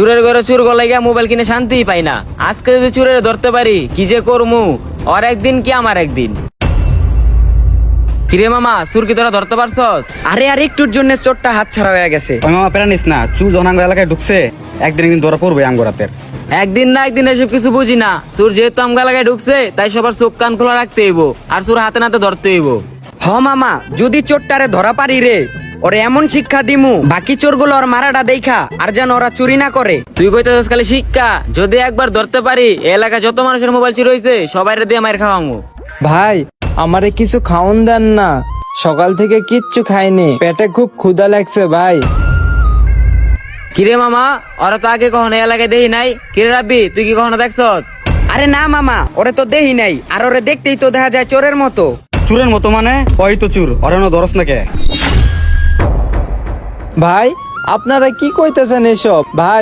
চুরের ঘরে চুর গলায় গিয়া মোবাইল কিনে শান্তিই পাই না। আজকে যদি চুরের ধরতে পারি কি যে করমু, ওর একদিন কি আমার একদিন। কিরে মামা, চুর কি তোরা ধরতে পারছস? আরে আর একটুর জন্য চোরটা হাত ছাড়া হয়ে গেছে। ওই মামা প্যারা নিস না, চুর যখন আঙ্গ এলাকায় ঢুকছে একদিন ধরা পড়বে আঙ্গ রাতের। একদিন না একদিন এসব কিছু বুঝি না। চুর যেহেতু আমগা লাগায় ঢুকছে তাই সবার চোখ কান খোলা রাখতে হইব, আর চুর হাতে নাতে ধরতে হইব। হ মামা, যদি চোরটারে ধরা পারি রে, ওরে এমন শিক্ষা দিমু বাকি চোরগুলো ওর মারাটা দেখা আর যেন ওরা চুরি না করে। তুই কইতেছিস খালি শিক্ষা? যদি একবার ধরতে পারি এলাকা যত মানুষের মোবাইল চুরি হয়েছে সবাই দিয়ে মার খাওয়ামু। ভাই আমারে কিছু খাওন দেন না, সকাল থেকে কিচ্ছু খাইনি, পেটে খুব ক্ষুধা লাগছে ভাই। কিরে মামা, ওরা তো আগে কখনো এই এলাকায় দেখি নাই। কিরে রাব্বি, তুই কি কখনো দেখছস? আরে না মামা, ওরে তো দেহি নাই, আর ওরে দেখতেই তো দেখা যায় চোরের মতো। চুরের মতো মানে? ওই তো চুর, অরেনো ধরস না কে? ভাই আপনারা কি কইতেছেন এসব? ভাই